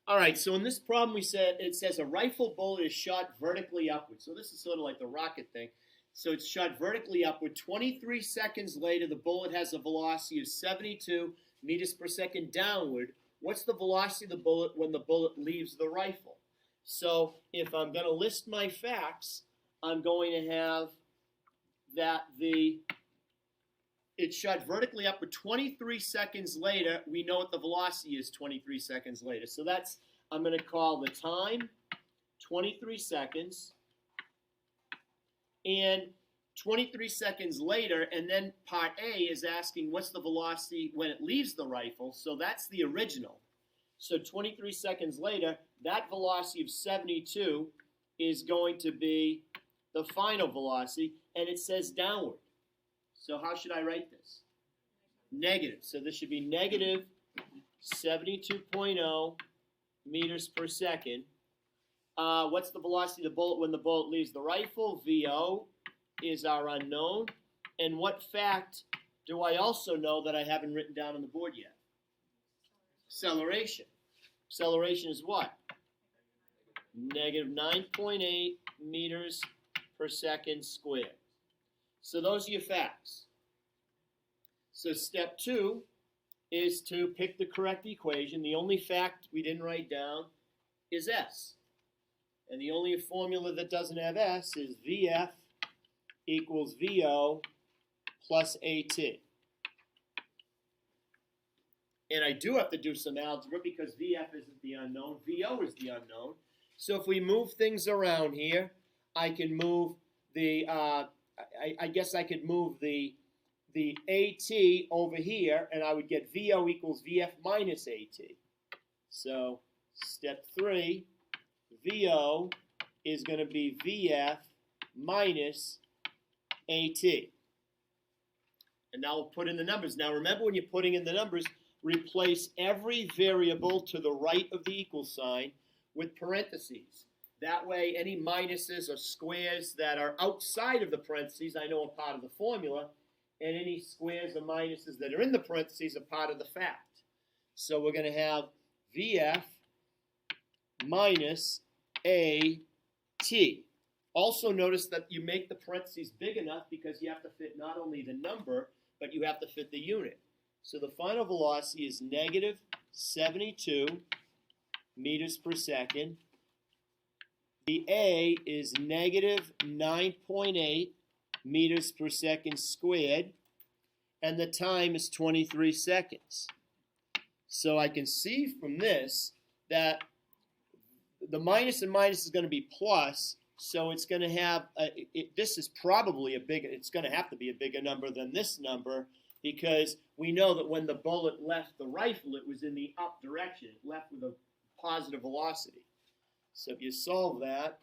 All right, so in this problem it says a rifle bullet is shot vertically upward. So this is sort of like the rocket thing. So it's shot vertically upward. 23 seconds later, the bullet has a velocity of 72 meters per second downward. What's the velocity of the bullet when the bullet leaves the rifle? So if I'm going to list my facts, I'm going to have that it's shot vertically upward 23 seconds later. We know what the velocity is 23 seconds later. So I'm going to call the time 23 seconds. And 23 seconds later, and then part A is asking what's the velocity when it leaves the rifle. So that's the original. So 23 seconds later, that velocity of 72 is going to be the final velocity, and it says downward. So how should I write this? Negative. So this should be negative 72.0 meters per second. What's the velocity of the bullet when the bullet leaves the rifle? VO is our unknown. And what fact do I also know that I haven't written down on the board yet? Acceleration. Acceleration is what? Negative 9.8 meters per second squared. So those are your facts. So step 2 is to pick the correct equation. The only fact we didn't write down is S. And the only formula that doesn't have S is VF equals VO plus AT. And I do have to do some algebra because VF isn't the unknown. VO is the unknown. So if we move things around here, I can move the I guess I could move the AT over here, and I would get VO equals VF minus AT. So step 3, VO is going to be VF minus AT. And now we'll put in the numbers. Now remember, when you're putting in the numbers, replace every variable to the right of the equal sign with parentheses. That way, any minuses or squares that are outside of the parentheses, I know are part of the formula, and any squares or minuses that are in the parentheses are part of the fact. So we're going to have VF minus AT. Also notice that you make the parentheses big enough because you have to fit not only the number, but you have to fit the unit. So the final velocity is negative 72 meters per second. The A is negative 9.8 meters per second squared, and the time is 23 seconds. So I can see from this that the minus and minus is going to be plus, so it's going to have, this is probably it's going to have to be a bigger number than this number, because we know that when the bullet left the rifle, it was in the up direction. It left with a positive velocity. So if you solve that,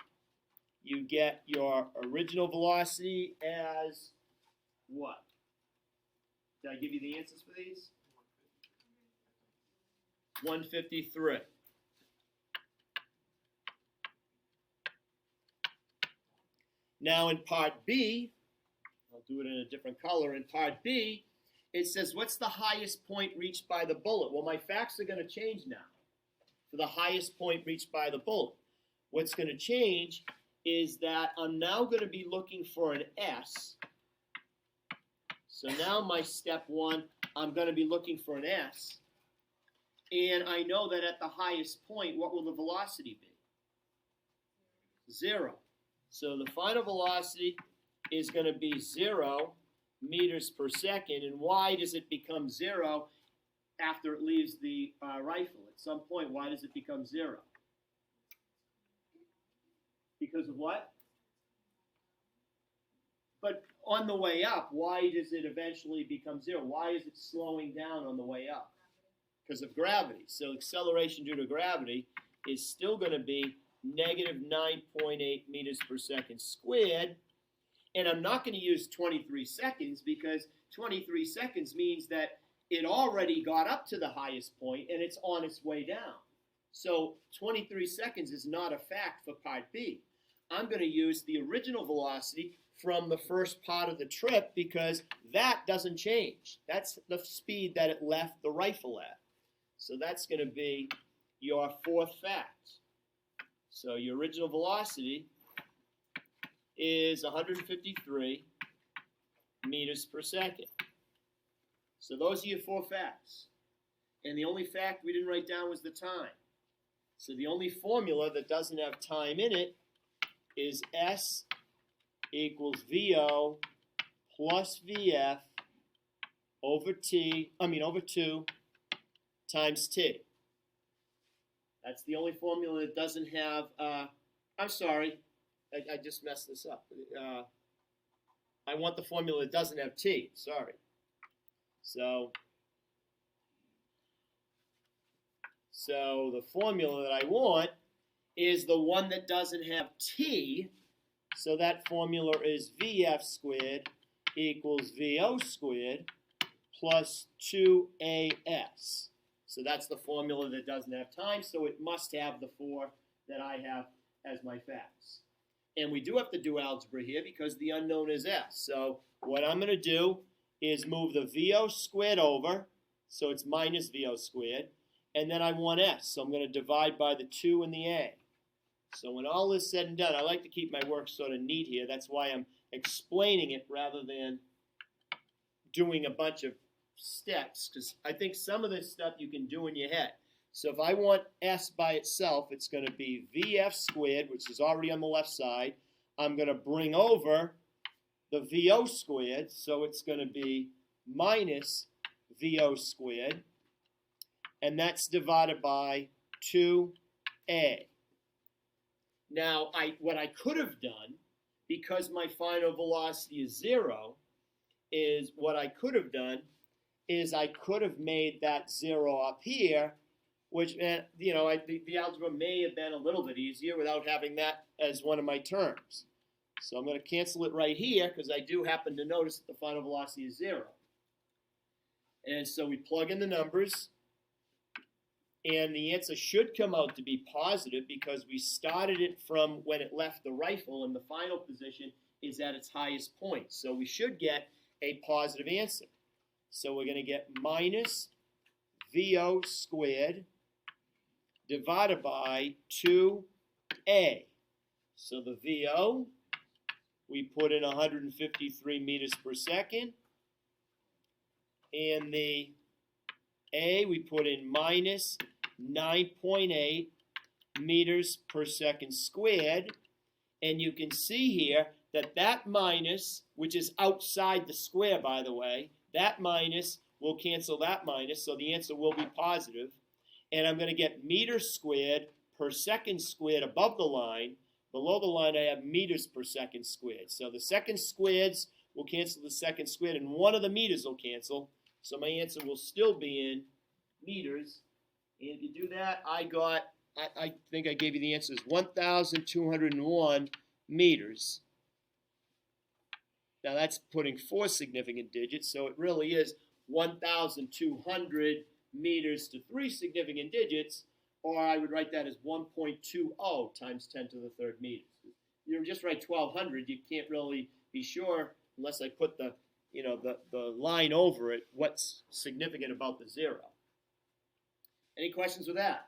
you get your original velocity as what? Did I give you the answers for these? 153. Now in part B, I'll do it in a different color. In part B, it says, what's the highest point reached by the bullet? Well, my facts are going to change now for the highest point reached by the bullet. What's going to change is that I'm now going to be looking for an S. So now my step 1, I'm going to be looking for an S. And I know that at the highest point, what will the velocity be? 0. So the final velocity is going to be 0 meters per second. And why does it become 0 after it leaves the rifle? At some point, why does it become 0? Because of what? But on the way up, why does it eventually become 0? Why is it slowing down on the way up? Because of gravity. So acceleration due to gravity is still going to be negative 9.8 meters per second squared. And I'm not going to use 23 seconds because 23 seconds means that it already got up to the highest point and it's on its way down. So 23 seconds is not a fact for part B. I'm going to use the original velocity from the first part of the trip because that doesn't change. That's the speed that it left the rifle at. So that's going to be your fourth fact. So your original velocity is 153 meters per second. So those are your four facts. And the only fact we didn't write down was the time. So the only formula that doesn't have time in it is S equals VO plus VF over 2 times T. That's the only formula that doesn't have, I'm sorry, I just messed this up. I want the formula that doesn't have T, sorry. So the formula that I want is the one that doesn't have T. So that formula is VF squared equals VO squared plus 2AS. So that's the formula that doesn't have time, so it must have the four that I have as my facts. And we do have to do algebra here because the unknown is S. So what I'm going to do is move the VO squared over, so it's minus VO squared, and then I want S, so I'm going to divide by the 2 and the A. So when all is said and done, I like to keep my work sort of neat here. That's why I'm explaining it rather than doing a bunch of steps, because I think some of this stuff you can do in your head. So if I want S by itself, it's going to be VF squared, which is already on the left side. I'm going to bring over the VO squared, so it's going to be minus VO squared, and that's divided by 2A. Now, what I could have done, because my final velocity is 0, is what I could have done is I could have made that 0 up here, which meant, the algebra may have been a little bit easier without having that as one of my terms. So I'm going to cancel it right here because I do happen to notice that the final velocity is 0. And so we plug in the numbers, and the answer should come out to be positive because we started it from when it left the rifle, and the final position is at its highest point. So we should get a positive answer. So we're going to get minus VO squared divided by 2A. So the VO, we put in 153 meters per second. And the A, we put in minus 9.8 meters per second squared. And you can see here that that minus, which is outside the square, by the way, that minus will cancel that minus, so the answer will be positive. And I'm going to get meters squared per second squared above the line. Below the line, I have meters per second squared. So the second squareds will cancel the second squared, and one of the meters will cancel. So my answer will still be in meters. And if you do that, I think I gave you the answers, 1,201 meters. Now that's putting 4 significant digits, so it really is 1,200 meters to 3 significant digits, or I would write that as 1.20 times 10 to the third meters. You just write 1,200, you can't really be sure unless I put the line over it, what's significant about the 0. Any questions with that?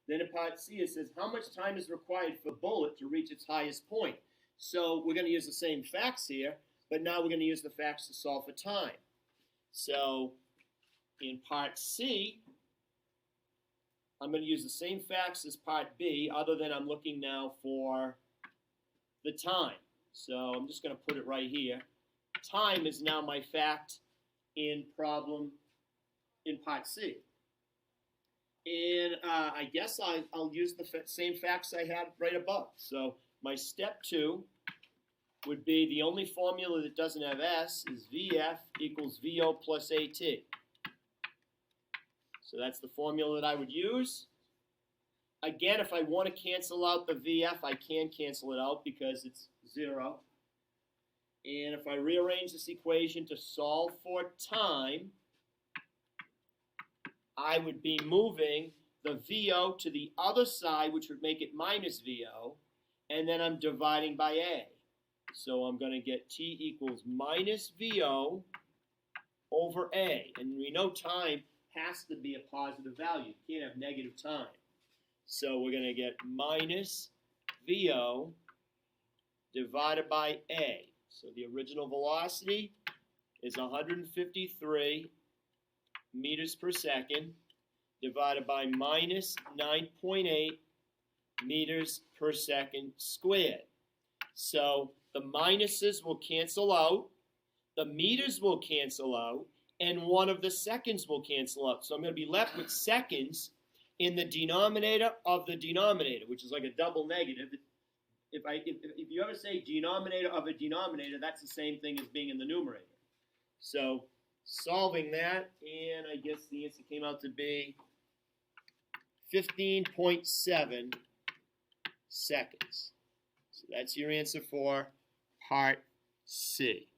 Then in part C it says, how much time is required for a bullet to reach its highest point? So we're going to use the same facts here, but now we're going to use the facts to solve for time. So in part C, I'm going to use the same facts as part B, other than I'm looking now for the time. So I'm just going to put it right here. Time is now my fact in problem in part C. And I guess I'll use the same facts I had right above. So my step 2 would be the only formula that doesn't have S is VF equals VO plus AT. So that's the formula that I would use. Again, if I want to cancel out the VF, I can cancel it out because it's 0. And if I rearrange this equation to solve for time, I would be moving the VO to the other side, which would make it minus VO, and then I'm dividing by A. So I'm going to get T equals minus VO over A. And we know time has to be a positive value. You can't have negative time. So we're going to get minus VO divided by A. So the original velocity is 153 meters per second divided by minus 9.8 meters per second squared. So the minuses will cancel out, the meters will cancel out, and one of the seconds will cancel out. So I'm going to be left with seconds in the denominator of the denominator, which is like a double negative. If you ever say denominator of a denominator, that's the same thing as being in the numerator. So solving that, and I guess the answer came out to be 15.7 seconds. So that's your answer for part C.